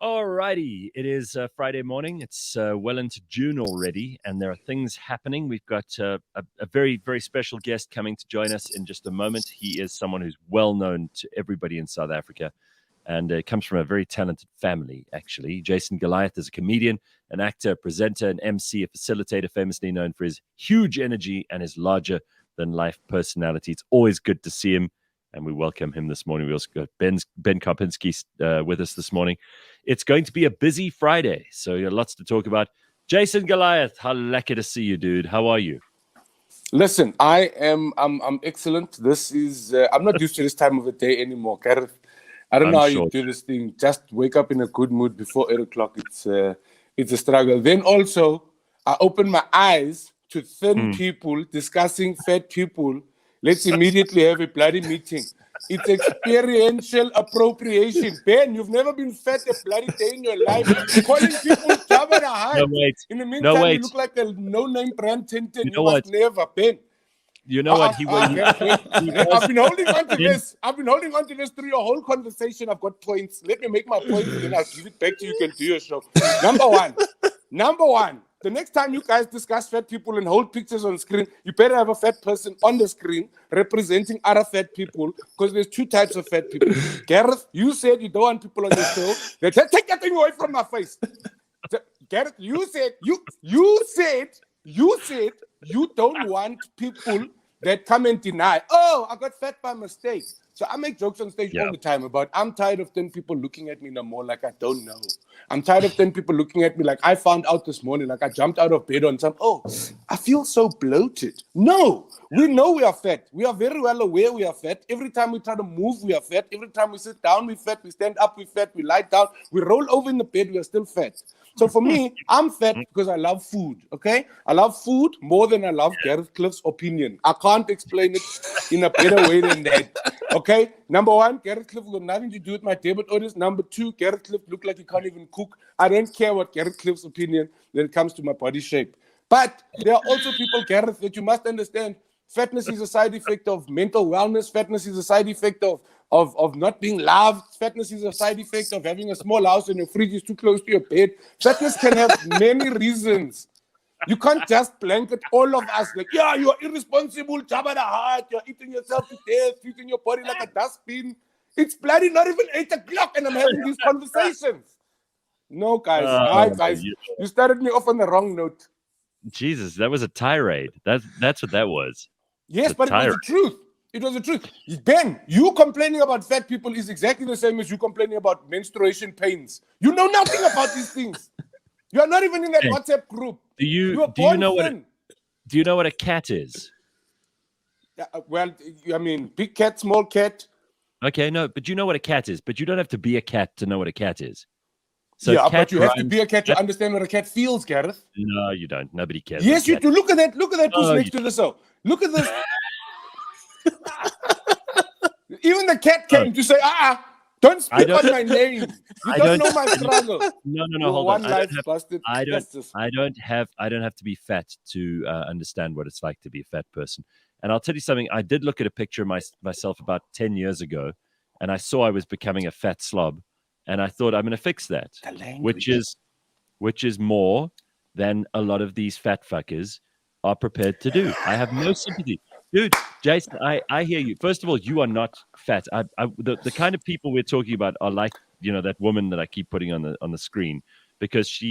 Alrighty, it is Friday morning. It's well into June already, and there are things happening. We've got a very, very special guest coming to join us in just a moment. He is someone who's well known to everybody in South Africa, and comes from a very talented family, actually. Jason Goliath is a comedian, an actor, presenter, an MC, a facilitator, famously known for his huge energy and his larger-than-life personality. It's always good to see him, and we welcome him this morning. We also got Ben Karpinski with us this morning. It's going to be a busy Friday, so lots to talk about. Jason Goliath, how lucky to see you, dude. How are you? Listen, I'm excellent. This is I'm not used to this time of the day anymore, Gareth. I don't know how you do this thing. Just wake up in a good mood before 8 o'clock. It's a struggle. Then also, I open my eyes to thin people discussing fat people. Let's immediately have a bloody meeting. It's experiential appropriation. Ben, you've never been fat a bloody day in your life. Calling people Jabba the Hutt. No, wait. In the meantime, you look like a no-name brand Tintin. You know what? Never, Ben. You know what? I've been holding on to this. I've been holding on to this through your whole conversation. I've got points. Let me make my points, then I'll give it back to you. You can do your show. Number one. The next time you guys discuss fat people and hold pictures on screen, you better have a fat person on the screen representing other fat people, because there's two types of fat people. Gareth, you said you don't want people on the show. Take that thing away from my face. Gareth, you said you don't want people that come and deny. Oh, I got fat by mistake. So I make jokes on stage all the time about I'm tired of 10 people looking at me in a mall like I don't know. I'm tired of 10 people looking at me like I found out this morning, like I jumped out of bed on some, I feel so bloated. No, we know we are fat. We are very well aware we are fat. Every time we try to move, we are fat. Every time we sit down, we're fat. We stand up, we're fat. We lie down, we roll over in the bed, we are still fat. So for me, I'm fat because I love food, okay? I love food more than I love Gareth Cliff's opinion. I can't explain it in a better way than that, okay? Number one, Gareth Cliff got nothing to do with my debit orders. Number two, Gareth Cliff look like he can't even cook. I don't care what Gareth Cliff's opinion when it comes to my body shape. But there are also people, Gareth, that you must understand. Fatness is a side effect of mental wellness. Fatness is a side effect of not being loved. Fatness is a side effect of having a small house and your fridge is too close to your bed. Fatness can have many reasons. You can't just blanket all of us like, yeah, you're irresponsible, Jabba the Hutt, you're eating yourself to death, treating your body like a dustbin. It's bloody not even 8 o'clock and I'm having these conversations. No, guys. Guys, you started me off on the wrong note. Jesus, that was a tirade. That's what that was. Yes, but it was the truth. It was the truth. Ben, you complaining about fat people is exactly the same as you complaining about menstruation pains. You know nothing about these things. You are not even in that WhatsApp group. Do you know what a cat is? Well, I mean, big cat, small cat. Okay, no, but you know what a cat is. But you don't have to be a cat to know what a cat is. So yeah, but you have to be a cat to understand what a cat feels, Gareth. No, you don't. Nobody cares. Yes, you do. Look at that. Look at that push next to the cell. Look at this. Even the cat came to say, don't speak on my name. You don't know my struggle. No, hold on. I don't have to be fat to understand what it's like to be a fat person. And I'll tell you something. I did look at a picture of myself about 10 years ago, and I saw I was becoming a fat slob, and I thought I'm going to fix that, which is more than a lot of these fat fuckers are prepared to do. I have no sympathy. Dude, Jason, I hear you. First of all, you are not fat. The kind of people we're talking about are like, that woman that I keep putting on the screen, because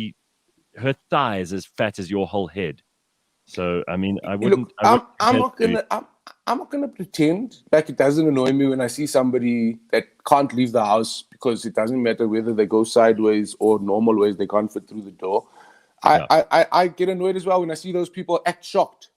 her thigh is as fat as your whole head. So I mean, I'm not gonna pretend like it doesn't annoy me when I see somebody that can't leave the house because it doesn't matter whether they go sideways or normal ways, they can't fit through the door. I get annoyed as well when I see those people act shocked.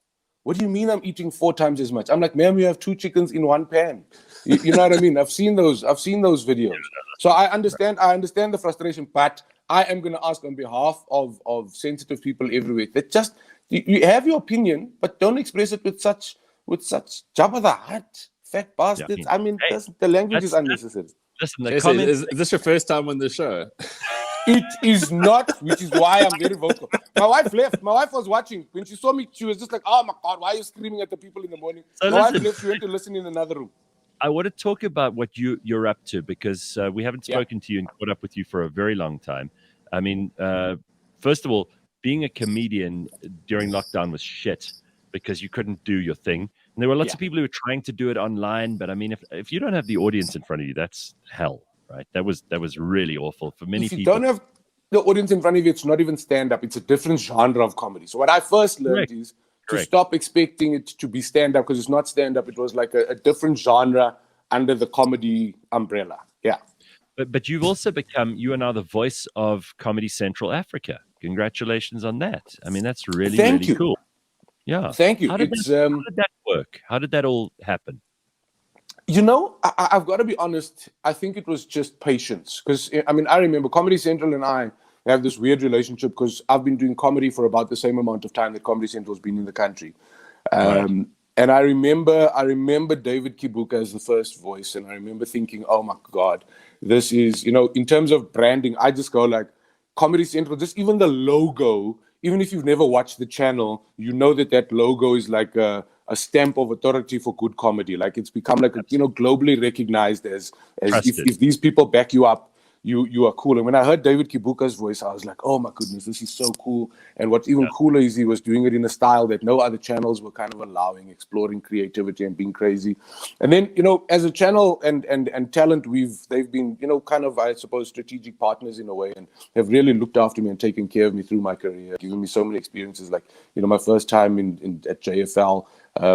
What do you mean I'm eating 4 times as much? I'm like, ma'am, you have 2 chickens in one pan. You know what I mean? I've seen those videos. So I understand the frustration, but I am going to ask on behalf of sensitive people everywhere that just, you have your opinion, but don't express it with such Jabba the Hutt, fat bastards. Yeah. I mean, the language is unnecessary. Listen, is this your first time on the show? It is not, which is why I'm very vocal. My wife left. My wife was watching. When she saw me, she was just like, oh my God, why are you screaming at the people in the morning? My wife left. She went to listen in another room. I want to talk about what you're up to, because we haven't spoken to you and caught up with you for a very long time. I mean, first of all, being a comedian during lockdown was shit because you couldn't do your thing. And there were lots of people who were trying to do it online, but I mean, if you don't have the audience in front of you, that's hell, right? That was really awful for many people. If you don't have the audience in front of you, it's not even stand-up. It's a different genre of comedy. So what I first learned is to stop expecting it to be stand-up, because it's not stand-up. It was like a different genre under the comedy umbrella. Yeah. But you've also become, you are now the voice of Comedy Central Africa. Congratulations on that. I mean, that's really cool. Yeah. Thank you. How did that work? How did that all happen? You know, I've got to be honest. I think it was just patience. Because, I mean, I remember Comedy Central and I have this weird relationship, because I've been doing comedy for about the same amount of time that Comedy Central has been in the country. And I remember David Kibuka as the first voice. And I remember thinking, oh, my God, this is, you know, in terms of branding, I just go like, Comedy Central, just even the logo, even if you've never watched the channel, you know that logo is like a stamp of authority for good comedy. Like, it's become like, you know, globally recognized as if these people back you up, you are cool. And when I heard David Kibuka's voice, I was like, oh my goodness, this is so cool. And what's even cooler is he was doing it in a style that no other channels were kind of allowing, exploring creativity and being crazy. And then, you know, as a channel and talent, they've been, you know, kind of, I suppose, strategic partners in a way, and have really looked after me and taken care of me through my career, giving me so many experiences. Like, you know, my first time at JFL,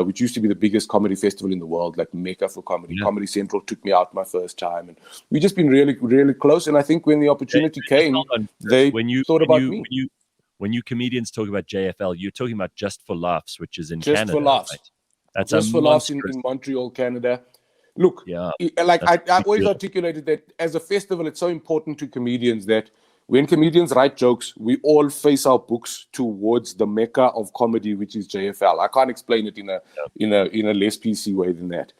which used to be the biggest comedy festival in the world, like Mecca for comedy. Yeah. Comedy Central took me out my first time, and we've just been really, really close. And I think when the opportunity came, they thought about me. When you comedians talk about JFL, you're talking about Just for Laughs, which is in Just Canada. For Laughs. Right? That's Just for Laughs in Montreal, Canada. Look, like I always articulated that as a festival, it's so important to comedians that when comedians write jokes, we all face our books towards the mecca of comedy, which is JFL. I can't explain it in a less PC way than that.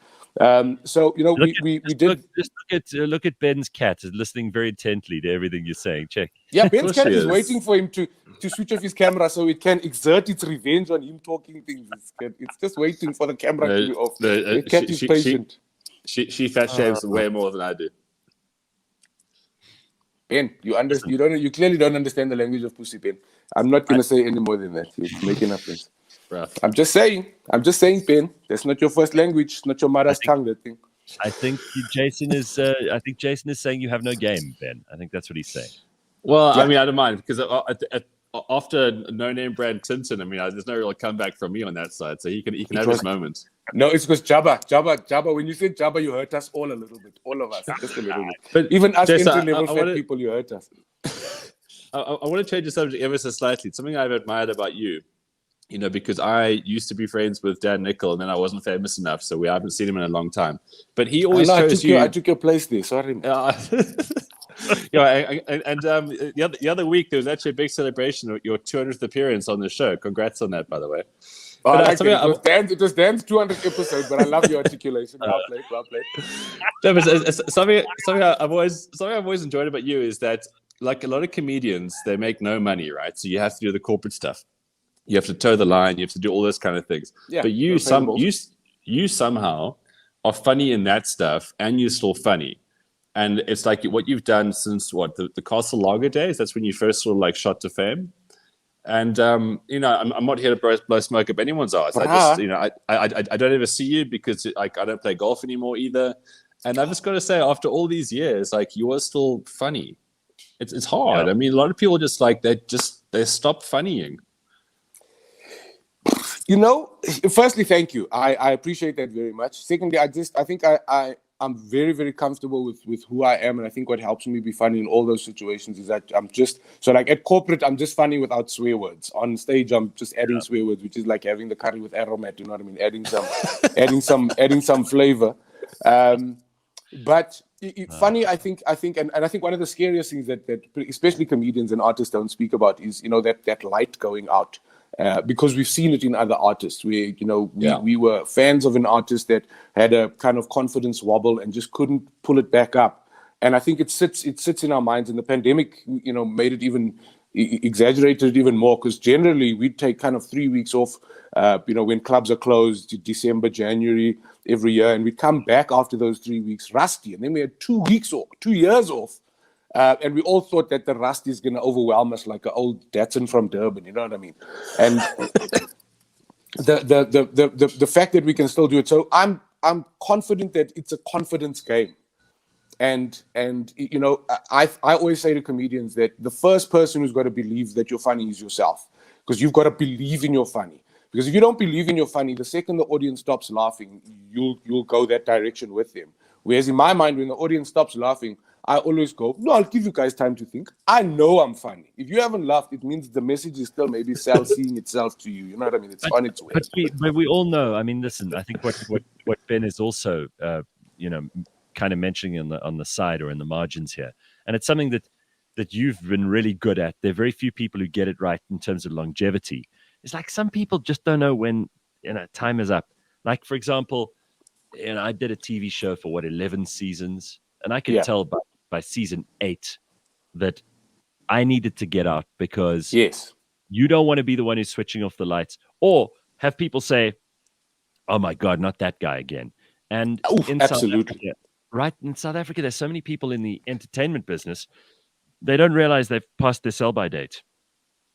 So, you know, we did. Look at Ben's cat is listening very intently to everything you're saying. Check. Yeah, Ben's cat is waiting for him to switch off his camera so it can exert its revenge on him talking things. It's just waiting for the camera to be off. The cat is patient. She fat shames way more than I do. Ben, you clearly don't understand the language of pussy, Ben. I'm not going to say any more than that. You're making up things. I'm just saying, Ben. That's not your first language. It's not your mother's tongue. That thing. I think Jason is saying you have no game, Ben. I think that's what he's saying. Well, I mean, I don't mind, because after No Name Brand Tintin, I mean, there's no real comeback from me on that side, so he can have his moments. No, it's because Jabba. When you said Jabba, you hurt us all a little bit. All of us, just a little bit. But even us entry-level fat people, you hurt us. I want to change the subject ever so slightly. It's something I've admired about you, you know, because I used to be friends with Dan Nickel, and then I wasn't famous enough, so we haven't seen him in a long time. But he always chose you. I took your place there. Sorry. The other week there was actually a big celebration of your 200th appearance on the show. Congrats on that, by the way. It was Dan's 200th episode, but I love your articulation. Well played. No, but something I've always enjoyed about you is that, like a lot of comedians, they make no money, right? So you have to do the corporate stuff. You have to toe the line. You have to do all those kind of things. Yeah, but you somehow are funny in that stuff, and you're still funny. And it's like what you've done since the Castle Lager days. That's when you first sort of like shot to fame. And you know, I'm not here to blow smoke up anyone's ass. I just, you know, I don't ever see you because I don't play golf anymore either. And I've just got to say, after all these years, like, you are still funny. It's hard. Yeah. I mean, a lot of people just like they stop funnying. You know, firstly, thank you. I appreciate that very much. Secondly, I think I'm very, very comfortable with who I am, and I think what helps me be funny in all those situations is that I'm just like at corporate, I'm just funny without swear words. On stage, I'm just adding swear words, which is like having the curry with aromat. You know what I mean? Adding some flavor. But funny, I think, and I think one of the scariest things that especially comedians and artists don't speak about is, you know, that light going out. Because we've seen it in other artists. We were fans of an artist that had a kind of confidence wobble and just couldn't pull it back up. And I think it sits in our minds. And the pandemic, you know, made it even exaggerated it even more, because generally we take kind of 3 weeks off, when clubs are closed, December, January, every year, and we come back after those 3 weeks rusty, and then we had 2 weeks off, 2 years off, and we all thought that the rust is going to overwhelm us like an old Datsun from Durban, you know what I mean? And the fact that we can still do it, so I'm confident that it's a confidence game. And I always say to comedians that the first person who's got to believe that you're funny is yourself, because you've got to believe in your funny. Because if you don't believe in your funny, the second the audience stops laughing, you'll go that direction with them. Whereas in my mind, when the audience stops laughing, I always go, no, I'll give you guys time to think. I know I'm funny. If you haven't laughed, it means the message is still maybe seeing itself to you. You know what I mean? It's on its way. But we all know. I mean, listen. I think what Ben is also, kind of mentioning on the side or in the margins here, and it's something that you've been really good at. There are very few people who get it right in terms of longevity. It's like some people just don't know when time is up. Like, for example, I did a TV show for 11 seasons, and I could tell by season 8 that I needed to get out, because you don't want to be the one who's switching off the lights or have people say, "Oh my God, not that guy again." And absolutely. Right, in South Africa, there's so many people in the entertainment business, they don't realize they've passed their sell-by date.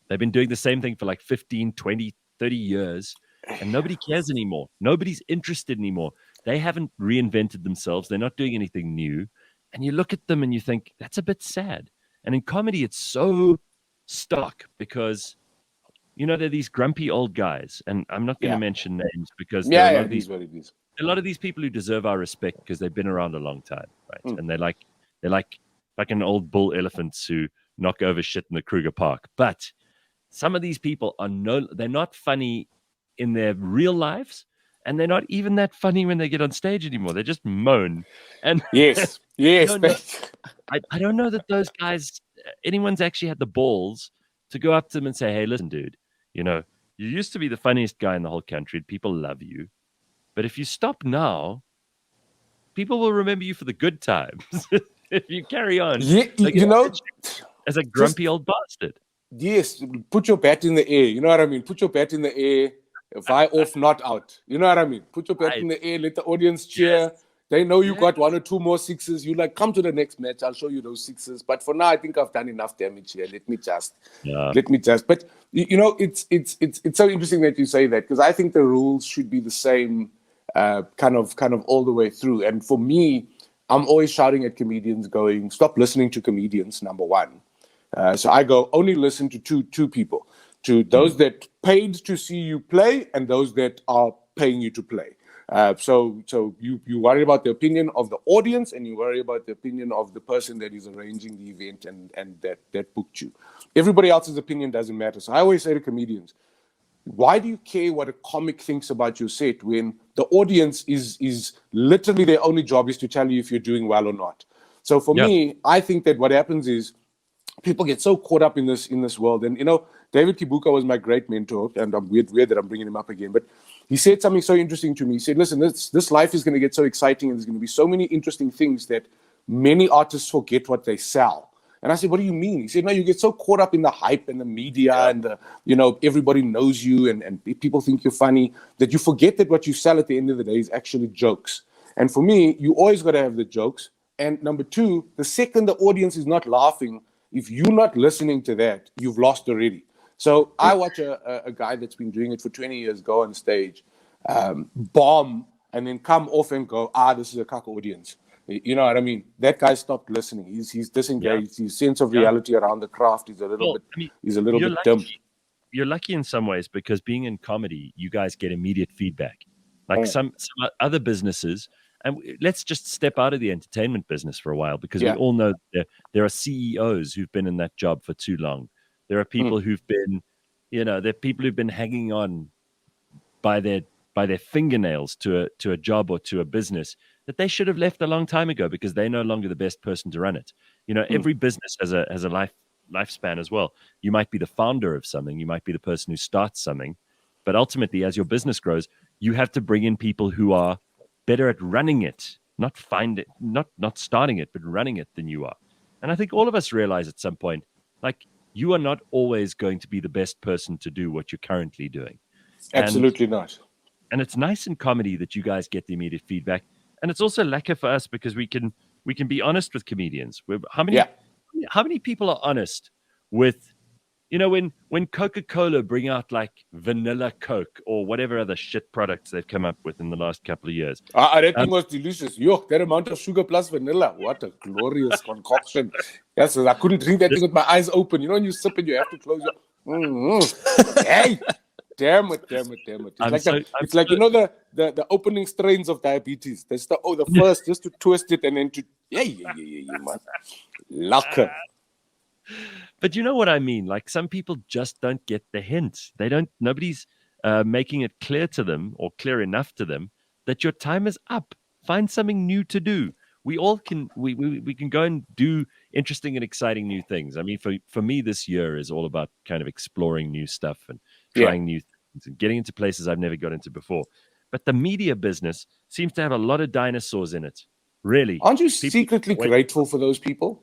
They've been doing the same thing for like 15, 20, 30 years, and nobody cares anymore. Nobody's interested anymore. They haven't reinvented themselves. They're not doing anything new. And you look at them and you think, that's a bit sad. And in comedy, it's so stark because, they're these grumpy old guys. And I'm not going to mention names because a lot of these people who deserve our respect because they've been around a long time, right? And they're like an old bull elephants who knock over shit in the Kruger Park. But some of these people they're not funny in their real lives, and they're not even that funny when they get on stage anymore. They just moan. And yes. I don't know that those guys, anyone's actually had the balls to go up to them and say, "Hey, listen, dude, you used to be the funniest guy in the whole country. People love you. But if you stop now, people will remember you for the good times. If you carry on, as a grumpy old bastard." Yes, put your bat in the air. You know what I mean? Put your bat in the air. Vi off, not out. You know what I mean? Put your bat in the air. Let the audience cheer. Yes. They know you got 1 or 2 more sixes. You come to the next match. I'll show you those sixes. But for now, I think I've done enough damage here. Let me just. But it's so interesting that you say that, because I think the rules should be the same. Kind of all the way through. And for me, I'm always shouting at comedians going, stop listening to comedians, number one. So I go, only listen to two people, to those that paid to see you play and those that are paying you to play. So you worry about the opinion of the audience, and you worry about the opinion of the person that is arranging the event and that booked you. Everybody else's opinion doesn't matter. So I always say to comedians, why do you care what a comic thinks about your set when the audience is literally their only job is to tell you if you're doing well or not? So for me, I think that what happens is people get so caught up in this world. And, David Kibuka was my great mentor, and I'm weird that I'm bringing him up again. But he said something so interesting to me. He said, listen, this life is going to get so exciting, and there's going to be so many interesting things that many artists forget what they sell. And I said, what do you mean? He said, no, you get so caught up in the hype and the media and everybody knows you and people think you're funny that you forget that what you sell at the end of the day is actually jokes. And for me, you always got to have the jokes. And number two, the second the audience is not laughing, if you're not listening to that, you've lost already. So I watch a guy that's been doing it for 20 years go on stage, bomb, and then come off and go, this is a cuck audience. You know what I mean? That guy stopped listening. He's disengaged. His sense of reality around the craft is a little bit dim. You're lucky in some ways, because being in comedy, you guys get immediate feedback. Like some other businesses, and let's just step out of the entertainment business for a while, because we all know that there are CEOs who've been in that job for too long. There are people who've been, there are people who've been hanging on by their fingernails to a job or to a business that they should have left a long time ago because they're no longer the best person to run it. Every business has a lifespan as well. You might be the founder of something, you might be the person who starts something, but ultimately, as your business grows, you have to bring in people who are better at running it, not starting it, but running it than you are. And I think all of us realize at some point, like, you are not always going to be the best person to do what you're currently doing. Absolutely not. And it's nice in comedy that you guys get the immediate feedback. And it's also lekker for us because we can be honest with comedians. How many people are honest with, when Coca-Cola bring out like vanilla Coke or whatever other shit products they've come up with in the last couple of years. That thing was delicious. Yo, that amount of sugar plus vanilla. What a glorious concoction. Yes, I couldn't drink that thing with my eyes open. When you sip it, you have to close your... Hey! Damn it. It's like the opening strains of diabetes. That's the first, just to twist it and then to... Yeah, man. Lakker. But you know what I mean? Like, some people just don't get the hint. Nobody's making it clear to them or clear enough to them that your time is up. Find something new to do. We all can, we can go and do interesting and exciting new things. I mean, for me, this year is all about kind of exploring new stuff and trying new things and getting into places I've never got into before. But the media business seems to have a lot of dinosaurs in it. Really. Aren't you secretly grateful for those people?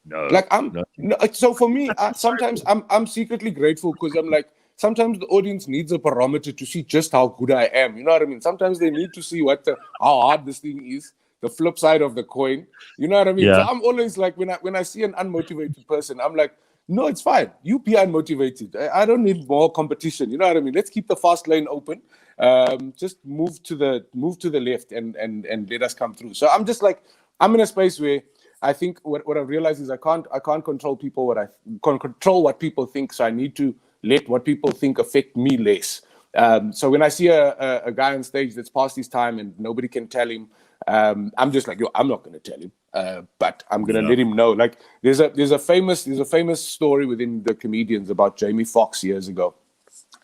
No. Like no, so for me, sometimes I'm secretly grateful because I'm like, sometimes the audience needs a barometer to see just how good I am. You know what I mean? Sometimes they need to see how hard this thing is, the flip side of the coin. You know what I mean? Yeah. So I'm always like, when I see an unmotivated person, I'm like, no, it's fine. You be unmotivated. I don't need more competition. You know what I mean? Let's keep the fast lane open. Just move to the left and let us come through. So I'm just like, I'm in a space where I think what I've realized is I can't control people. I can't control what people think. So I need to let what people think affect me less. So when I see a guy on stage that's past his time and nobody can tell him, I'm just like, yo, I'm not going to tell him, but I'm going to let him know. Like there's a famous story within the comedians about Jamie Foxx years ago.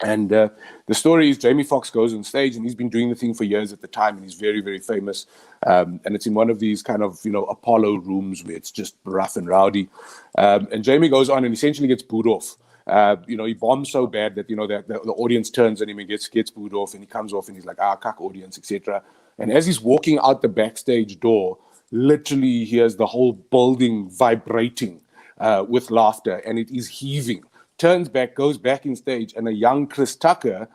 And the story is Jamie Foxx goes on stage and he's been doing the thing for years at the time and he's very, very famous. And it's in one of these kind of, Apollo rooms where it's just rough and rowdy. And Jamie goes on and essentially gets booed off. He bombs so bad that, the audience turns on him and gets booed off and he comes off and he's like, cuck audience, etc. And as he's walking out the backstage door, literally he hears the whole building vibrating with laughter and it is heaving. Turns back, goes back in stage, and a young Chris Tucker,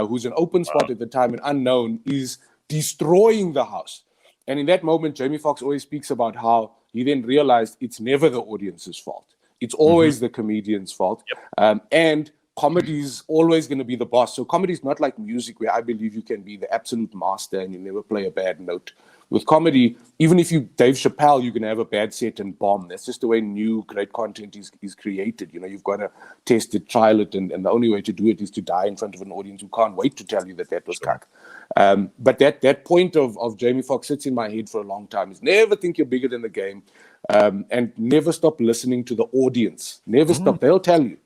who's an open spot at the time and unknown, is destroying the house. And in that moment, Jamie Foxx always speaks about how he then realized it's never the audience's fault. It's always the comedian's fault. Yep. And comedy is always going to be the boss. So comedy is not like music where I believe you can be the absolute master and you never play a bad note. With comedy, even if you Dave Chappelle, you can have a bad set and bomb. That's just the way new great content is created. You've got to test it, trial it, and the only way to do it is to die in front of an audience who can't wait to tell you that was cuck. But that point of Jamie Foxx sits in my head for a long time. Is never think you're bigger than the game, and never stop listening to the audience. Never stop. They'll tell you.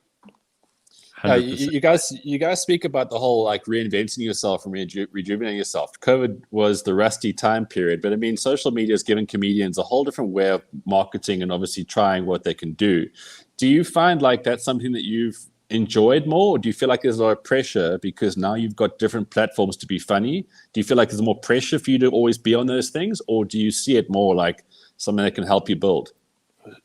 You guys speak about the whole like reinventing yourself and rejuvenating yourself. COVID was the rusty time period, but I mean, social media has given comedians a whole different way of marketing and obviously trying what they can do. Do you find like that's something that you've enjoyed more, or do you feel like there's a lot of pressure because now you've got different platforms to be funny? Do you feel like there's more pressure for you to always be on those things, or do you see it more like something that can help you build?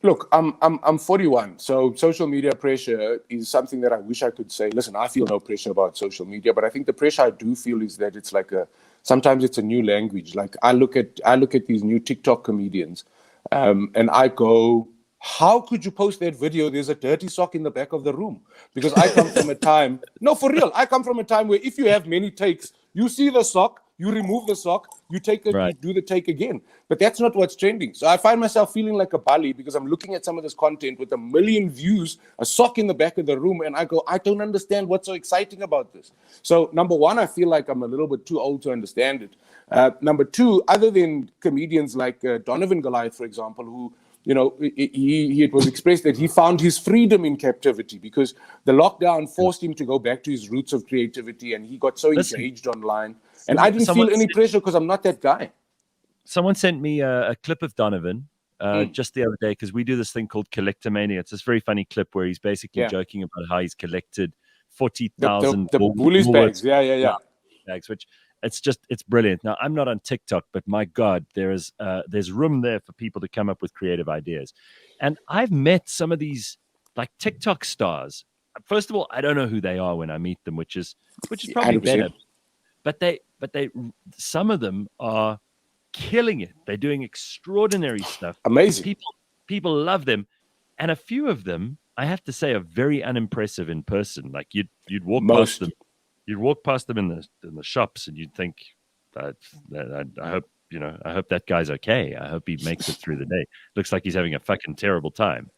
Look, I'm 41, so social media pressure is something that I wish I could say, listen, I feel no pressure about social media, but I think the pressure I do feel is that it's like sometimes it's a new language. Like I look at these new TikTok comedians, and I go, how could you post that video? There's a dirty sock in the back of the room. Because I come from a time, no, for real, I come from a time where if you have many takes, you see the sock, you remove the sock, you take it, right. You do the take again. But that's not what's trending. So I find myself feeling like a bully because I'm looking at some of this content with 1 million views, a sock in the back of the room, and I go, I don't understand what's so exciting about this. So number one, I feel like I'm a little bit too old to understand it. Number two, other than comedians like Donovan Goliath, for example, who, it was expressed that he found his freedom in captivity because the lockdown forced him to go back to his roots of creativity, and he got so engaged online. And I didn't feel any pressure because I'm not that guy. Someone sent me a clip of Donovan just the other day because we do this thing called Collectomania. It's this very funny clip where he's basically joking about how he's collected 40,000 the bullies bags. Yeah. Bags, which it's brilliant. Now, I'm not on TikTok, but my God, there's room there for people to come up with creative ideas. And I've met some of these like TikTok stars. First of all, I don't know who they are when I meet them, which is probably 100%. better. But some of them are killing it. They're doing extraordinary stuff. Amazing. People love them, and a few of them, I have to say, are very unimpressive in person. Like you'd walk past them, in the shops, and you'd think, I hope I hope that guy's okay. I hope he makes it through the day. Looks like he's having a fucking terrible time.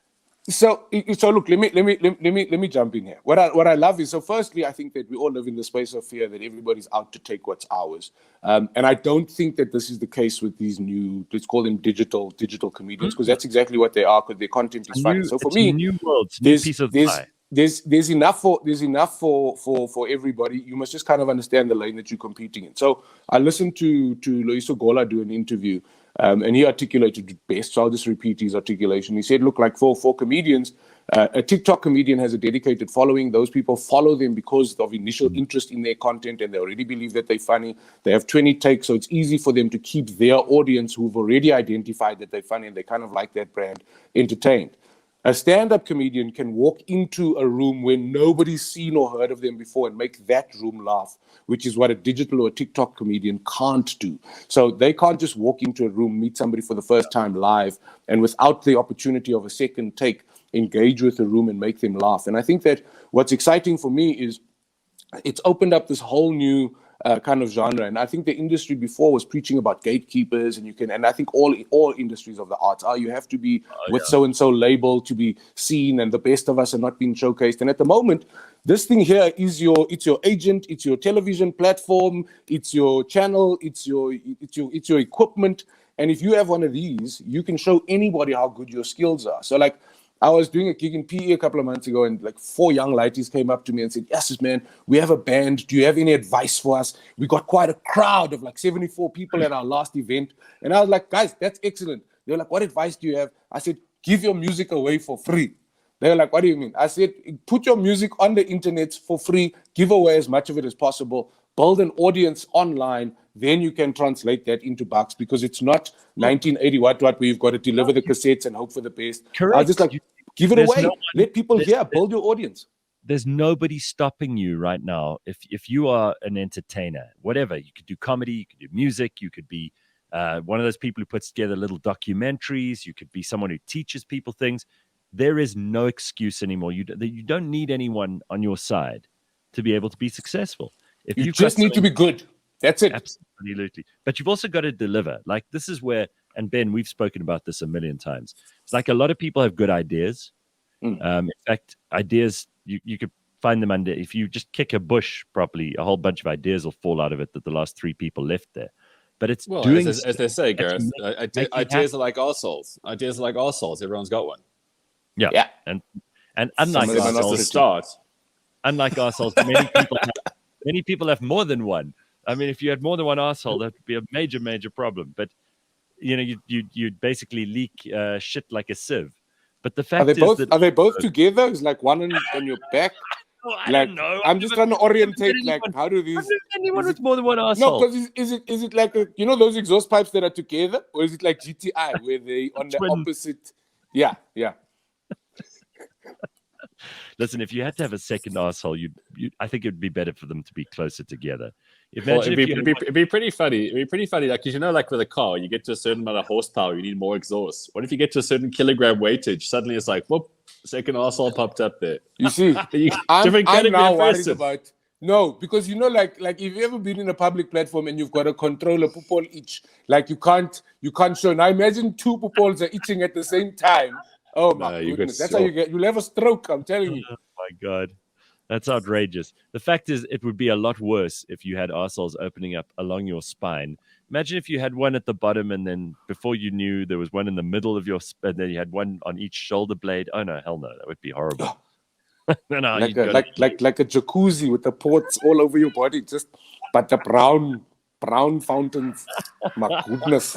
So look, let me jump in here. What I love is, so firstly, I think that we all live in the space of fear that everybody's out to take what's ours, and I don't think that this is the case with these new, let's call them digital comedians, because that's exactly what they are, because their content is funny. So for me, new worlds, new piece of pie. There's enough for everybody. You must just kind of understand the lane that you're competing in. So I listened to Loyiso Gola do an interview. And he articulated it best, so I'll just repeat his articulation. He said, look, like for comedians, a TikTok comedian has a dedicated following. Those people follow them because of initial interest in their content, and they already believe that they're funny. They have 20 takes, so it's easy for them to keep their audience, who've already identified that they're funny and they kind of like that brand, entertained. A stand-up comedian can walk into a room where nobody's seen or heard of them before and make that room laugh, which is what a digital or a TikTok comedian can't do. So they can't just walk into a room, meet somebody for the first time live, and without the opportunity of a second take, engage with the room and make them laugh. And I think that what's exciting for me is it's opened up this whole new kind of genre. And I think the industry before was preaching about gatekeepers, and I think all industries of the arts you have to be so-and-so label to be seen, and the best of us are not being showcased. And at the moment, this thing here is your agent, it's your television platform, it's your channel, it's your equipment. And if you have one of these, you can show anybody how good your skills are. So like, I was doing a gig in PE a couple of months ago, and like 4 young ladies came up to me and said, yes, man, we have a band. Do you have any advice for us? We got quite a crowd of like 74 people at our last event. And I was like, guys, that's excellent. They were like, what advice do you have? I said, give your music away for free. They were like, what do you mean? I said, put your music on the internet for free, give away as much of it as possible, build an audience online, then you can translate that into bucks, because it's not 1980 what where you've got to deliver the cassettes and hope for the best. Correct. I was just like, give it away. Let people hear. Build your audience. There's nobody stopping you right now. If you are an entertainer, whatever, you could do comedy, you could do music, you could be one of those people who puts together little documentaries, you could be someone who teaches people things. There is no excuse anymore. You don't need anyone on your side to be able to be successful. If you just need to be good. That's it. Absolutely. But you've also got to deliver. Like, this is where, and Ben, we've spoken about this a million times. It's like a lot of people have good ideas. In fact, ideas, you could find them under, if you just kick a bush properly, a whole bunch of ideas will fall out of it that the last 3 people left there. But it's doing... As they say, Gareth, ideas are like arseholes. Ideas are like arseholes. Everyone's got one. Yeah. And unlike arseholes, many people have more than one. I mean, if you had more than one arsehole, that would be a major, major problem. But you'd basically leak shit like a sieve. But the fact are they both together? Is like one on your back? I don't know. I'm just trying to orientate. Like, how do these? Anyone with more than one arsehole? No, because is it like those exhaust pipes that are together, or is it like GTI where they on the opposite? Yeah. Listen, if you had to have a second arsehole, I think it'd be better for them to be closer together. It'd be pretty funny. It'd be pretty funny, like, because like with a car, you get to a certain amount of horsepower, you need more exhaust. What if you get to a certain kilogram weightage? Suddenly, it's like, whoop, second arsehole popped up there. You see, I'm now worried about. No, because like if you've ever been in a public platform and you've got a controller pupol each, like you can't show. Now imagine 2 pupols are itching at the same time. Oh my goodness, that's how you'll have a stroke, I'm telling you. Oh my God. That's outrageous. The fact is, it would be a lot worse if you had arseholes opening up along your spine. Imagine if you had one at the bottom, and then before you knew, there was one in the middle of your spine, and then you had one on each shoulder blade. Oh no, hell no, that would be horrible. No, like a jacuzzi with the ports all over your body, but the brown fountains. My goodness.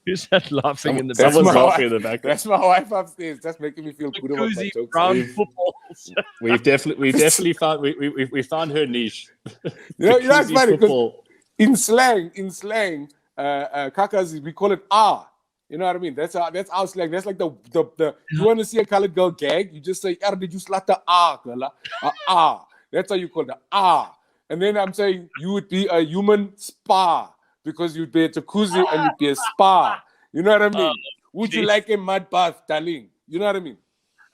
Who's that laughing in the back? Someone's laughing in the back. That's my wife upstairs. That's making me feel good about my jokes. Brown footballs. We've definitely found we found her niche. That's funny because in slang, kakas, we call it You know what I mean? That's our slang. That's like the you want to see a colored girl gag? You just say, did you slaughter girl? That's how you call it, And then I'm saying you would be a human spa because you'd be a jacuzzi and you'd be a spa. You know what I mean? Would you like a mud bath, darling? You know what I mean?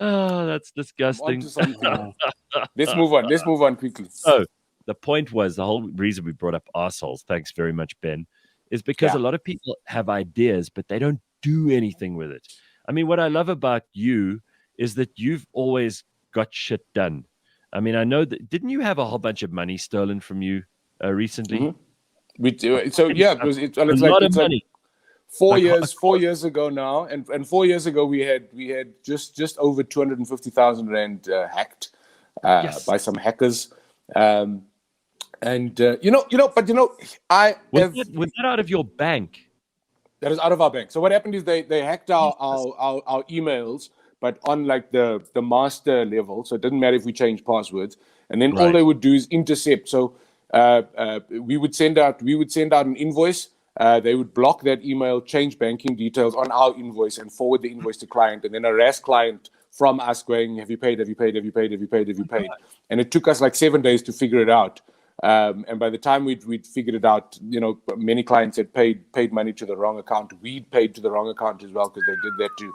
Oh, that's disgusting. Let's move on. Let's move on quickly. So the point was, the whole reason we brought up arseholes, thanks very much, Ben, is because a lot of people have ideas, but they don't do anything with it. I mean, what I love about you is that you've always got shit done. I mean, I know that, didn't you have a whole bunch of money stolen from you recently? Mm-hmm. We do. So yeah, it's like 4 years ago now, and 4 years ago we had just over 250,000 rand hacked by some hackers, I was that out of your bank? That is out of our bank. So what happened is they hacked our emails, but on like the master level, so it didn't matter if we changed passwords, and then all they would do is intercept. So we would send out an invoice. They would block that email, change banking details on our invoice, and forward the invoice to client, and then harass client from us going, have you paid? Have you paid? Have you paid? Have you paid? Have you paid? And it took us like 7 days to figure it out. And by the time we'd figured it out, many clients had paid money to the wrong account. We'd paid to the wrong account as well because they did that too.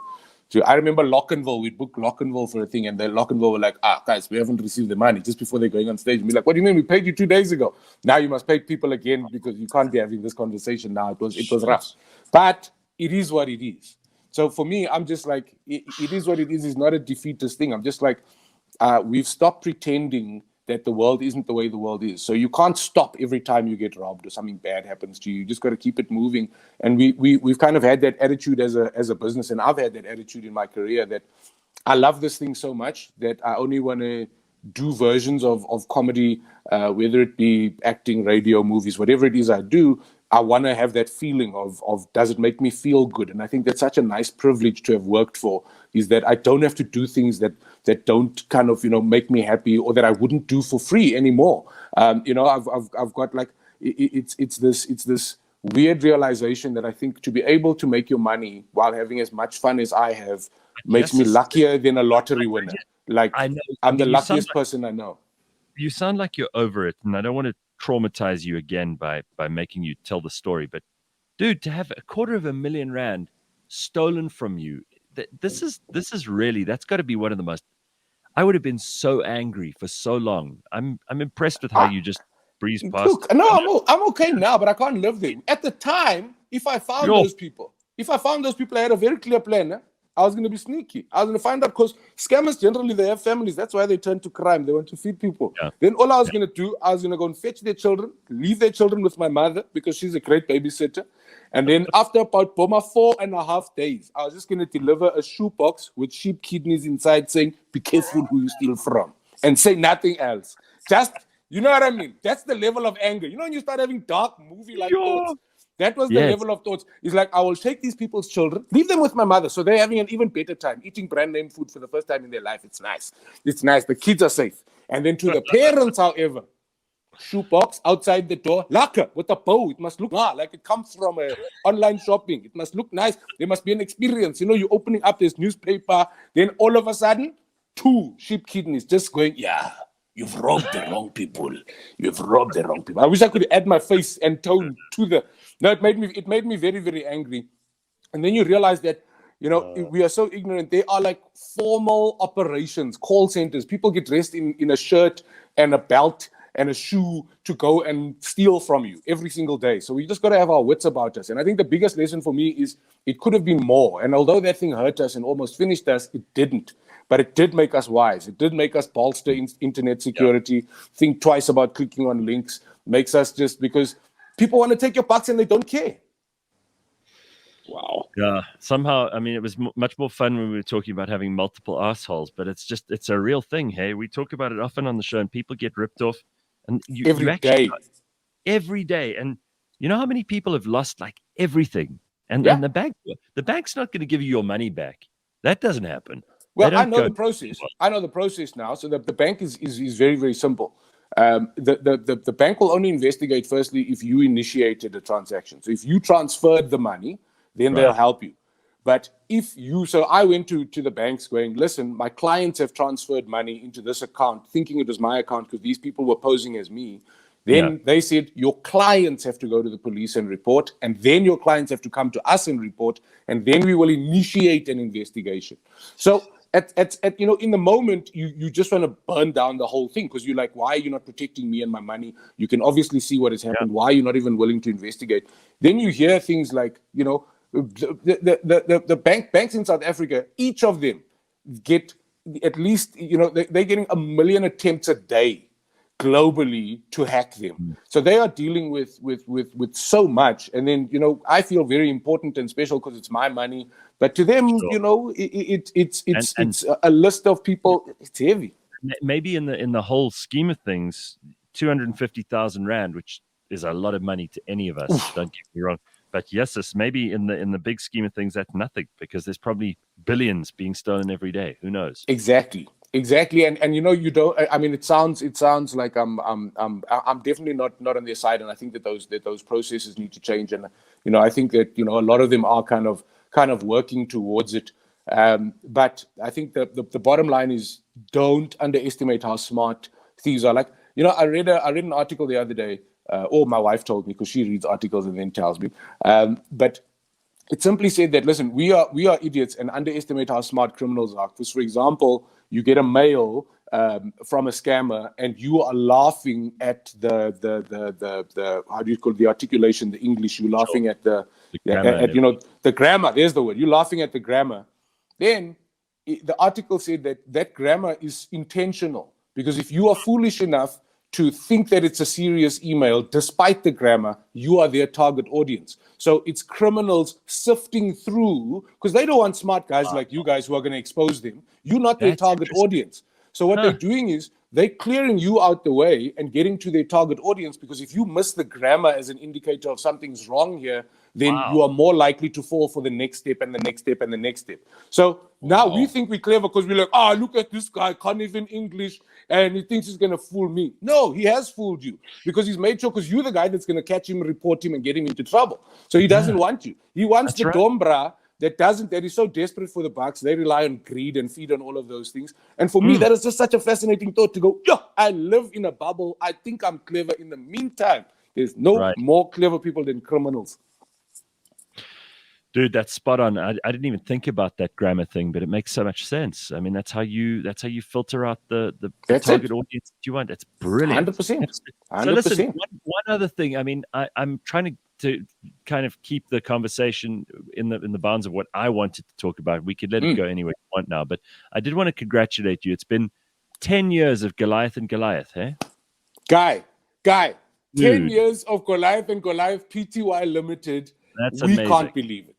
I remember Lockenville. We'd booked Lockenville for a thing, and then Lockenville were like, guys, we haven't received the money just before they're going on stage. And we're like, what do you mean? We paid you 2 days ago. Now you must pay people again because you can't be having this conversation now. It was rough. But it is what it is. So for me, I'm just like, it is what it is. It's not a defeatist thing. I'm just like, we've stopped pretending that the world isn't the way the world is. So you can't stop every time you get robbed or something bad happens to you. You just got to keep it moving. And we've kind of had that attitude as a business, and I've had that attitude in my career that I love this thing so much that I only want to do versions of comedy, whether it be acting, radio, movies, whatever it is I do. I want to have that feeling of does it make me feel good? And I think that's such a nice privilege to have worked for, is that I don't have to do things that don't kind of, make me happy, or that I wouldn't do for free anymore. I've got like, it's this weird realization that I think to be able to make your money while having as much fun as I have makes me luckier than a lottery winner. Like, I'm the luckiest person I know. You sound like you're over it, and I don't want to traumatize you again by making you tell the story, but dude, to have 250,000 rand stolen from you, this is really, that's got to be one of the most, I would have been so angry for so long. I'm impressed with how you just breezed past. Look, no, I'm okay now, but I can't live there. At the time, if I found those people, I had a very clear plan. I was going to be sneaky. I was going to find out, because scammers generally, they have families. That's why they turn to crime. They want to feed people. Yeah. Then all I was going to do, I was going to go and fetch their children, leave their children with my mother because she's a great babysitter. And then after about 4.5 days, I was just going to deliver a shoebox with sheep kidneys inside saying, be careful who you steal from, and say nothing else. Just, you know what I mean? That's the level of anger. When you start having dark movie-like thoughts. That was the level of thoughts. It's like, I will take these people's children, leave them with my mother, so they're having an even better time, eating brand name food for the first time in their life. It's nice. It's nice. The kids are safe. And then to the parents, however, shoebox outside the door, lacquer with a bow. It must look like it comes from online shopping. It must look nice. There must be an experience. You're opening up this newspaper, then all of a sudden, 2 sheep kidneys just going, you've robbed the wrong people. You've robbed the wrong people. I wish I could add my face and tone to the... No, it made me very, very angry. And then you realize that, we are so ignorant. They are like formal operations, call centers. People get dressed in a shirt and a belt and a shoe to go and steal from you every single day. So we just got to have our wits about us. And I think the biggest lesson for me is it could have been more. And although that thing hurt us and almost finished us, it didn't. But it did make us wise. It did make us bolster internet security, think twice about clicking on links, makes us just, because people want to take your bucks and they don't care. Wow. Yeah. Somehow, I mean, it was much more fun when we were talking about having multiple assholes, but it's a real thing. Hey, we talk about it often on the show, and people get ripped off. And every day. And you know how many people have lost like everything? And the bank's not going to give you your money back. That doesn't happen. Well, I know the process. I know the process now. So the bank is very, very simple. The bank will only investigate firstly if you initiated a transaction. So if you transferred the money, then they'll help you. But so I went to the banks going, listen, my clients have transferred money into this account, thinking it was my account because these people were posing as me. Then they said, your clients have to go to the police and report, and then your clients have to come to us and report, and then we will initiate an investigation. So at in the moment, you just want to burn down the whole thing because you're like, why are you not protecting me and my money? You can obviously see what has happened. Why are you not even willing to investigate? Then you hear things like, the banks in South Africa, each of them get at least, they're getting 1 million attempts a day globally to hack them. So they are dealing with so much. And then, I feel very important and special because it's my money. But to them, it's a list of people. It's heavy. Maybe in the whole scheme of things, 250,000 Rand, which is a lot of money to any of us. Don't get me wrong. But yes, maybe in the big scheme of things, that's nothing because there's probably billions being stolen every day. Who knows? Exactly. And you don't. I mean, it sounds like I'm definitely not on their side, and I think that those processes need to change. And I think that a lot of them are kind of working towards it. But I think the bottom line is don't underestimate how smart thieves are. Like I read an article the other day. Or my wife told me because she reads articles and then tells me. But it simply said that, listen, we are idiots and underestimate how smart criminals are. Because, for example, you get a mail from a scammer and you are laughing at the how do you call it, the articulation, the English. You're laughing at the grammar, the grammar. There's the word. You're laughing at the grammar. Then the article said that grammar is intentional because if you are foolish enough to think that it's a serious email, despite the grammar, you are their target audience. So it's criminals sifting through, because they don't want smart guys like you guys who are going to expose them. You're not their target audience. So what they're doing is they're clearing you out the way and getting to their target audience, because if you miss the grammar as an indicator of something's wrong here, then you are more likely to fall for the next step and the next step and the next step. So now we think we're clever because we're like, look at this guy, can't even English, and he thinks he's going to fool me. No, he has fooled you because he's made sure, because you're the guy that's going to catch him, report him, and get him into trouble. So he doesn't want you. He wants the Dombra that is so desperate for the bucks. They rely on greed and feed on all of those things. And for me, that is just such a fascinating thought to go, I live in a bubble. I think I'm clever. In the meantime, there's no more clever people than criminals. Dude, that's spot on. I didn't even think about that grammar thing, but it makes so much sense. I mean, that's how you filter out the target audience that you want. It's brilliant. 100%. So listen, one other thing. I mean, I'm trying to kind of keep the conversation in the bounds of what I wanted to talk about. We could let it go anywhere you want now, but I did want to congratulate you. It's been 10 years of Goliath and Goliath, eh? Guy, 10 years of Goliath and Goliath Pty Limited. That's amazing. We can't believe it.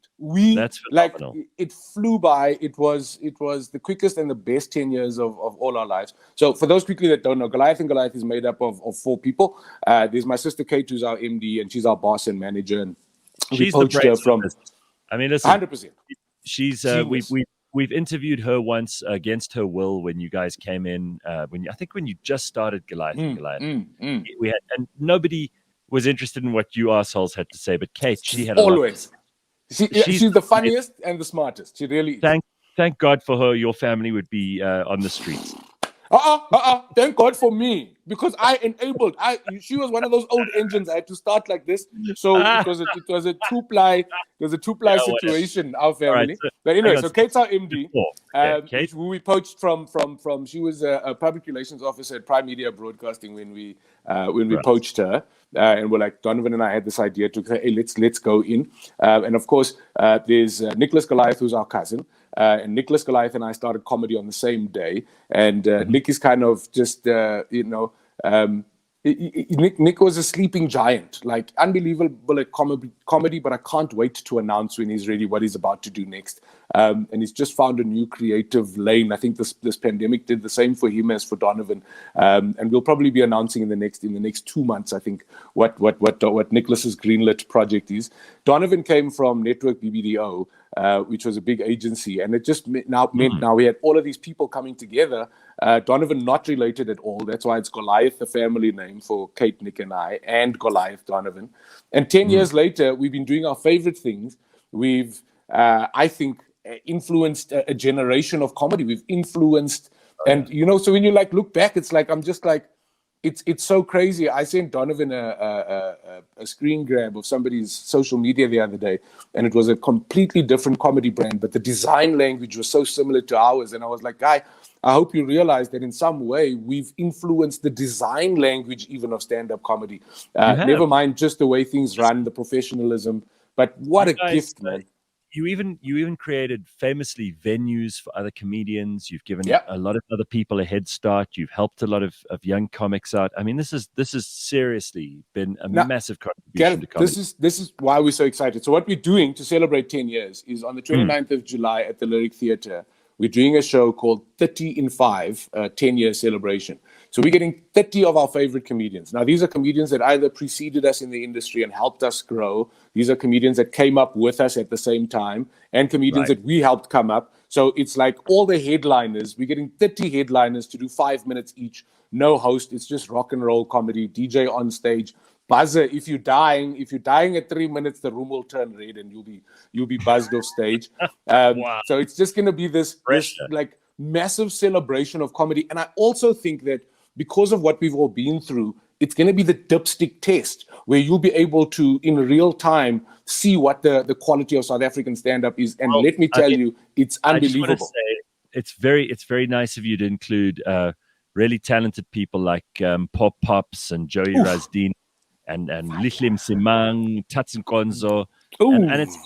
That's phenomenal. It flew by. It was the quickest and the best 10 years of all our lives. So for those quickly that don't know, Goliath and Goliath is made up of 4 people. There's my sister Kate, who's our MD, and she's our boss and manager. And she's the brains from. I mean, listen, 100%. She's we've interviewed her once against her will when you guys came in. When you just started Goliath and Goliath, we had, and nobody was interested in what you assholes had to say, but Kate, she had always. She's the funniest and the smartest. She really is. Thank God for her. Your family would be on the streets. Thank God for me, because I enabled. She was one of those old engines. I had to start like this, so because it was a two-ply. There's a two-ply situation. Our family, right, but anyway. So Kate's our MD. Kate, who we poached from. She was a public relations officer at Prime Media Broadcasting when we poached her. And we're like, Donovan and I had this idea to say, hey, let's go in. And of course, there's Nicholas Goliath, who's our cousin. And Nicholas Goliath and I started comedy on the same day. And Nick is kind of just, Nick was a sleeping giant, like unbelievable at comedy, but I can't wait to announce when he's ready what he's about to do next. And he's just found a new creative lane. I think this pandemic did the same for him as for Donovan. And we'll probably be announcing in the next 2 months, I think, what Nicholas's greenlit project is. Donovan came from Network BBDO, which was a big agency, and it just meant now we had all of these people coming together. Donovan not related at all. That's why it's Goliath, the family name for Kate, Nick, and I, and Goliath Donovan. And 10 years later, we've been doing our favorite things. We've I think, influenced a generation of comedy. We've influenced, and so when you like look back, it's like I'm just like, it's so crazy. I sent Donovan a screen grab of somebody's social media the other day, and it was a completely different comedy brand, but the design language was so similar to ours. And I was like, guy, I hope you realize that in some way we've influenced the design language even of stand-up comedy. Never mind just the way things run, the professionalism, but what a gift, man. You even created famously venues for other comedians. You've given a lot of other people a head start. You've helped a lot of young comics out. I mean, this is seriously been a massive contribution to comedy. This is why we're so excited. So what we're doing to celebrate 10 years is on the 29th of July at the Lyric Theatre, we're doing a show called 30 in 5, 10-year celebration. So we're getting 30 of our favorite comedians. Now, these are comedians that either preceded us in the industry and helped us grow. These are comedians that came up with us at the same time, and comedians that we helped come up. So it's like all the headliners. We're getting 30 headliners to do 5 minutes each. No host. It's just rock and roll comedy, DJ on stage. Buzzer, if you're dying at 3 minutes, the room will turn red and you'll be buzzed off stage. Wow. So it's just going to be this like massive celebration of comedy. And I also think that because of what we've all been through, it's going to be the dipstick test, where you'll be able to, in real time, see what the quality of South African stand-up is. And let me tell you, it's unbelievable. I just want to say, it's very nice of you to include really talented people like Pop Pops and Joey Razdin and Lihle Msimang, Tatsin Konzo. And it's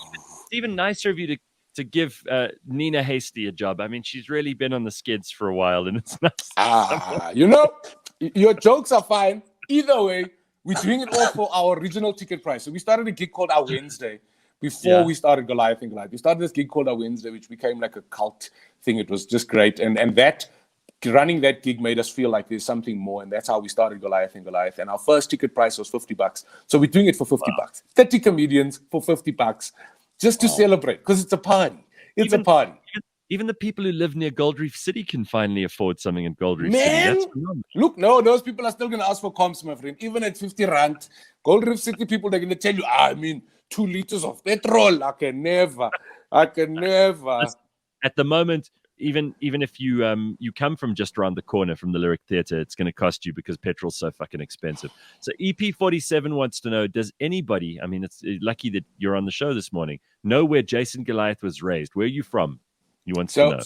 even nicer of you to give Nina Hasty a job. I mean, she's really been on the skids for a while, and it's nice. Your jokes are fine. Either way, we're doing it all for our original ticket price. So we started a gig called Our Wednesday before we started Goliath and Goliath. We started this gig called Our Wednesday, which became like a cult thing. It was just great. And that running that gig made us feel like there's something more. And that's how we started Goliath and Goliath. And our first ticket price was $50. So we're doing it for $50. 30 comedians for $50 just to celebrate, because it's a party. It's a party. Even the people who live near Gold Reef City can finally afford something in Gold Reef City. Look, no, those people are still going to ask for comps, my friend. Even at 50 rand, Gold Reef City people, they're going to tell you, 2 liters of petrol. I can never. At the moment, even if you come from just around the corner from the Lyric Theatre, it's going to cost you because petrol's so fucking expensive. So EP47 wants to know, does anybody, I mean, it's lucky that you're on the show this morning, know where Jason Goliath was raised? Where are you from? You want to know?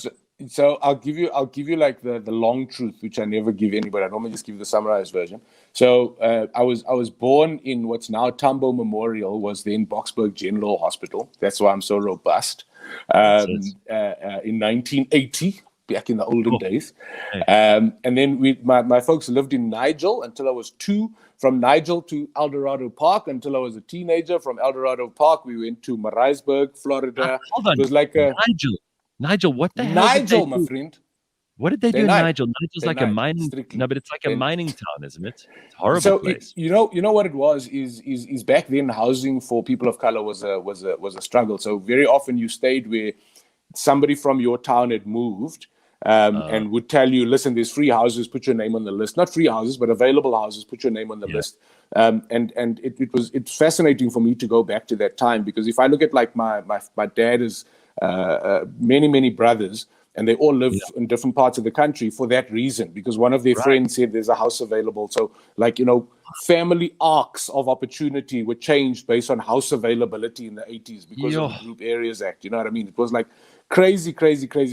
So I'll give you like the long truth, which I never give anybody. I normally just give the summarized version. So I was born in what's now Tambo Memorial, was then Boksburg General Hospital. That's why I'm so robust. In 1980, back in the olden days. And then my folks lived in Nigel until I was 2. From Nigel to Eldorado Park until I was a teenager. From Eldorado Park, we went to Maritzburg, Florida. Hold on. It was like a Nigel, what the hell? Nigel, my friend. What did they do in Nigel? Nigel's like a mining. Strictly. No, but it's like a mining town, isn't it? It's a horrible so place. You know what it was is back then housing for people of color was a struggle. So very often you stayed where somebody from your town had moved. And would tell you, listen, there's free houses, put your name on the list. Not free houses, but available houses, put your name on the list. And it's fascinating for me to go back to that time, because if I look at like my dad is many brothers, and they all live in different parts of the country for that reason, because one of their friends said there's a house available. So like, family arcs of opportunity were changed based on house availability in the 80s because of the Group Areas Act. You know what I mean? It was like crazy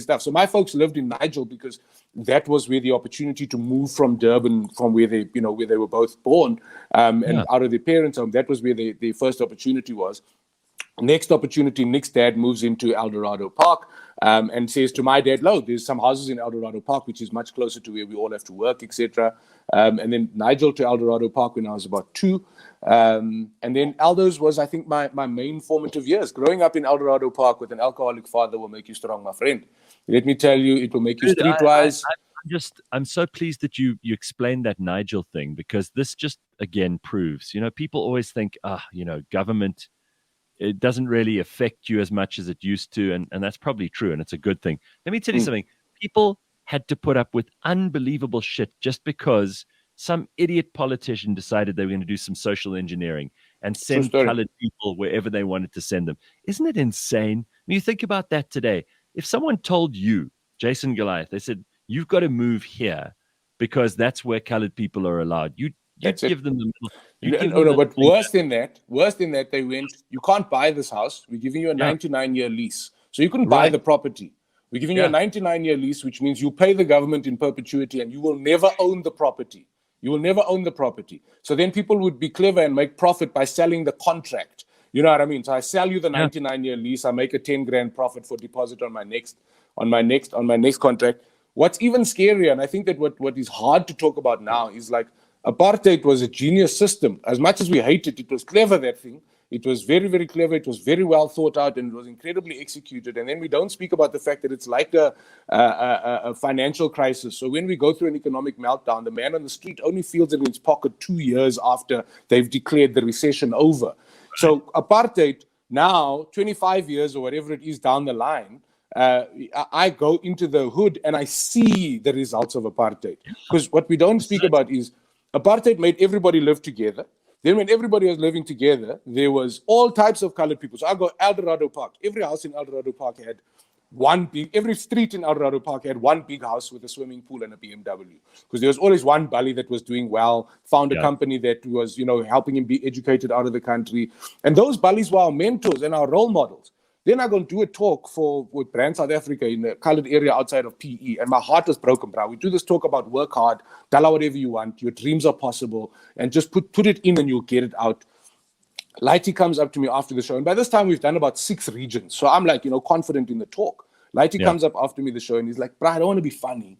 stuff. So my folks lived in Nigel because that was where the opportunity to move from Durban, from where they were both born, and out of their parents' home. That was where their first opportunity was. Next opportunity, Nick's dad moves into Eldorado Park and says to my dad, there's some houses in Eldorado Park, which is much closer to where we all have to work, etc. And then Nigel to Eldorado Park when I was about 2. And then Aldo's was, I think, my main formative years. Growing up in Eldorado Park with an alcoholic father will make you strong, my friend. Let me tell you, it will make you streetwise. I'm so pleased that you explained that Nigel thing, because this just, again, proves, people always think, government, it doesn't really affect you as much as it used to. And that's probably true. And it's a good thing. Let me tell you something. People had to put up with unbelievable shit just because some idiot politician decided they were going to do some social engineering and send colored people wherever they wanted to send them. Isn't it insane When you think about that today, if someone told you, Jason Goliath, they said, you've got to move here because that's where colored people are allowed, you'd That's it. give them the middle. You'd No, give no, them no, the but finger. worse than that, they went, you can't buy this house. We're giving you a Yeah. 99-year lease. So you couldn't buy Right. the property. We're giving you a Yeah. 99-year lease, which means you pay the government in perpetuity and you will never own the property. You will never own the property. So then people would be clever and make profit by selling the contract. You know what I mean? So I sell you the 99-year lease. I make a 10 grand profit for deposit on my next contract. What's even scarier, and I think that what is hard to talk about now is like apartheid was a genius system. As much as we hate it, it was clever, that thing. It was very, very clever. It was very well thought out and it was incredibly executed. And then we don't speak about the fact that it's like a financial crisis. So when we go through an economic meltdown, the man on the street only feels it in his pocket 2 years after they've declared the recession over. Right. So apartheid now, 25 years or whatever it is down the line, I go into the hood and I see the results of apartheid. Because what we don't speak about is apartheid made everybody live together. Then when everybody was living together, there was all types of colored people. So I go Eldorado Park. Every house in Eldorado Park had every street in Eldorado Park had one big house with a swimming pool and a BMW. Because there was always one bully that was doing well, found a company that was, helping him be educated out of the country. And those bullies were our mentors and our role models. Then I go and do a talk with Brand South Africa in a colored area outside of PE. And my heart was broken, bro. We do this talk about work hard, tell her whatever you want, your dreams are possible, and just put it in and you'll get it out. Lighty comes up to me after the show. And by this time, we've done about 6 regions. So I'm like, confident in the talk. Lighty comes up after me the show and he's like, bro, I don't want to be funny,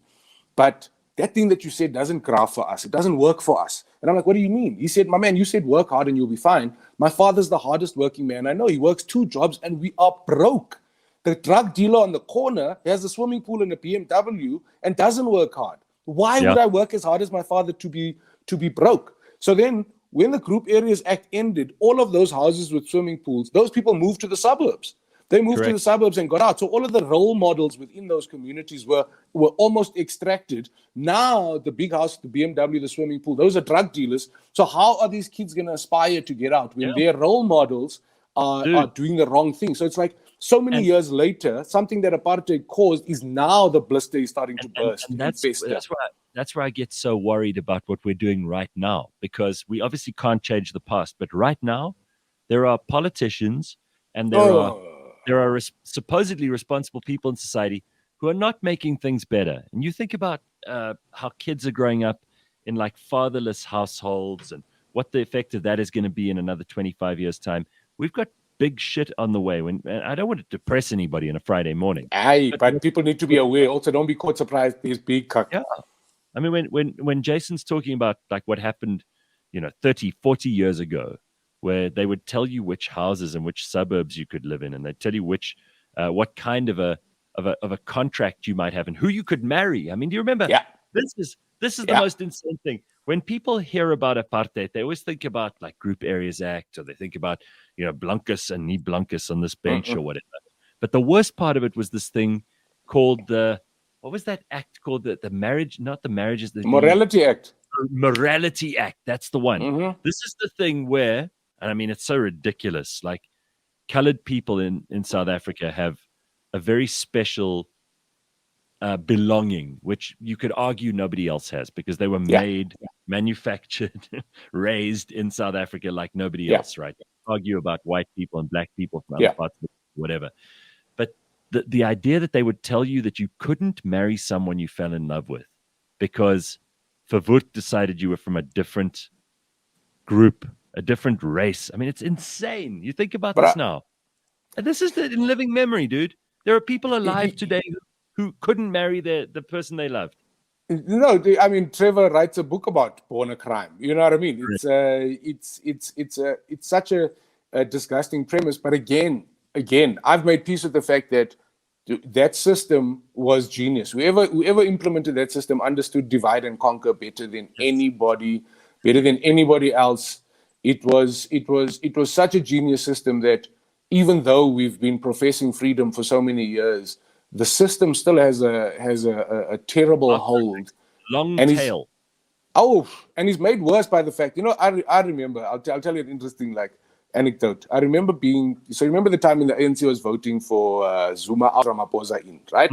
but that thing that you said doesn't graph for us. It doesn't work for us. And I'm like, what do you mean? He said, my man, you said work hard and you'll be fine. My father's the hardest working man I know. He works 2 jobs and we are broke. The drug dealer on the corner has a swimming pool and a BMW and doesn't work hard. Why would I work as hard as my father to be broke? So then when the Group Areas Act ended, all of those houses with swimming pools, those people moved to the suburbs. They moved to the suburbs and got out. So all of the role models within those communities were almost extracted. Now the big house, the BMW, the swimming pool, those are drug dealers. So how are these kids going to aspire to get out when their role models are doing the wrong thing? So it's like so many years later, something that apartheid caused is now the blister is starting to burst. And that's where I get so worried about what we're doing right now, because we obviously can't change the past. But right now, there are politicians and there are supposedly responsible people in society who are not making things better. And you think about how kids are growing up in like fatherless households and what the effect of that is going to be in another 25 years' time. We've got big shit on the way. And I don't want to depress anybody on a Friday morning. But people need to be aware. Also, don't be caught surprised. There's big cuck. Yeah. I mean, when Jason's talking about like what happened, 30, 40 years ago, where they would tell you which houses and which suburbs you could live in, and they'd tell you what kind of a contract you might have and who you could marry. I mean, do you remember? Yeah. This is the most insane thing. When people hear about apartheid, they always think about like Group Areas Act, or they think about Blancas and Nie Blancas on this bench or whatever. But the worst part of it was this thing called what was that act called? The marriage, not the marriages, the Morality Act. Morality Act. That's the one. Mm-hmm. This is the thing where, and I mean, it's so ridiculous. Like, colored people in South Africa have a very special belonging, which you could argue nobody else has, because they were made, manufactured, raised in South Africa like nobody else, right? Argue about white people and black people from other parts of whatever. But the idea that they would tell you that you couldn't marry someone you fell in love with because Verwoerd decided you were from a different group, a different race. I mean, it's insane. You think about this now. And this is in living memory, dude. There are people alive today who couldn't marry the person they loved. No, I mean, Trevor writes a book about born a crime. You know what I mean? It's such a disgusting premise. But again, I've made peace with the fact that that system was genius. Whoever implemented that system understood divide and conquer better than anybody else. It was such a genius system that even though we've been professing freedom for so many years, the system still has a terrible hold. Long tail. And he's made worse by the fact, I remember, I'll tell you an interesting, anecdote. I remember remember the time when the ANC was voting for Zuma out Ramaphosa in, right?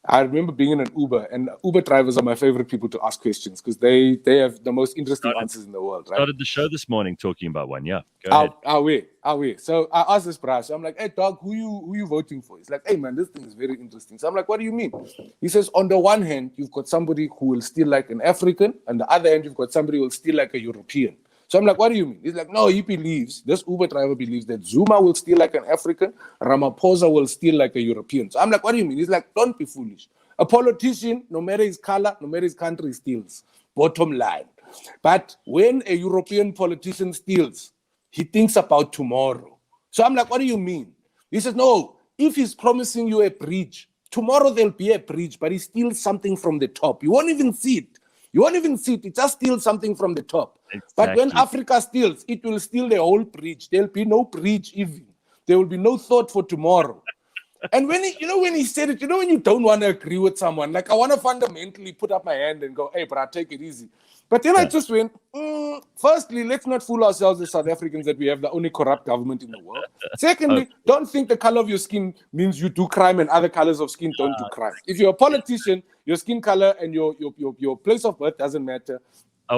I remember being in an Uber, and Uber drivers are my favorite people to ask questions because they have the most interesting answers in the world, right? Started the show this morning talking about one. Yeah, go ahead. Are we? So I asked this bruh, so I'm like, hey dog, who you voting for? He's like, hey man, this thing is very interesting. So I'm like, what do you mean? He says, on the one hand, you've got somebody who will steal like an African, and the other hand, you've got somebody who will steal like a European. So I'm like, what do you mean? He's like, no, this Uber driver believes that Zuma will steal like an African, Ramaphosa will steal like a European. So I'm like, what do you mean? He's like, don't be foolish. A politician, no matter his color, no matter his country, steals. Bottom line. But when a European politician steals, he thinks about tomorrow. So I'm like, what do you mean? He says, no, if he's promising you a bridge, tomorrow there'll be a bridge, but he steals something from the top. You won't even see it. He just steals something from the top. Exactly. But when Africa steals, it will steal the whole bridge. There'll be no bridge even. There will be no thought for tomorrow. And when he said it, when you don't want to agree with someone, like I want to fundamentally put up my hand and go, hey, bro, take it easy. But then I just went, firstly, let's not fool ourselves as South Africans that we have the only corrupt government in the world. Secondly, don't think the color of your skin means you do crime and other colors of skin don't do crime. If you're a politician, your skin color and your place of birth doesn't matter.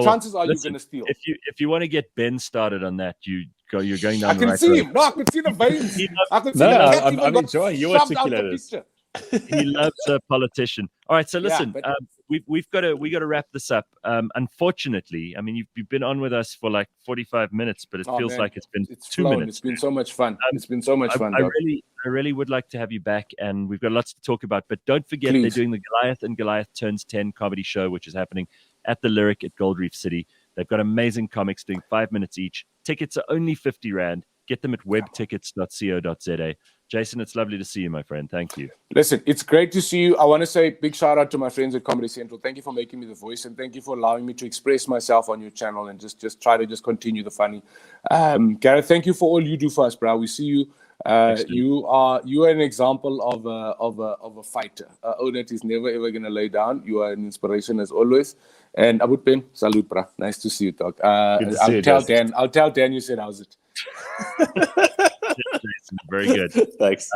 Chances are you're going to steal. If you want to get Ben started on that, you're going down I can see him. No, I could see the veins. I'm enjoying your articulators. He loves a politician. All right, so listen, we've got to wrap this up. Unfortunately, I mean you've been on with us for like 45 minutes, but it feels like it's been 2 minutes. It's been so much fun. I really would like to have you back, and we've got lots to talk about. But don't forget, they're doing the Goliath and Goliath Turns 10 comedy show, which is happening at the Lyric at Gold Reef City. They've got amazing comics doing 5 minutes each. Tickets are only 50 Rand. Get them at webtickets.co.za. Jason, it's lovely to see you, my friend. Thank you. Listen, it's great to see you. I want to say big shout out to my friends at Comedy Central. Thank you for making me the voice, and thank you for allowing me to express myself on your channel and just try to continue the funny. Gareth, thank you for all you do for us, bro. We see you. You are an example of a fighter. That is never ever gonna lay down. You are an inspiration as always. And Abut Ben, salute, bro. Nice to see you, dog. I'll tell Dan you said how's it. Jason, very good. Thanks.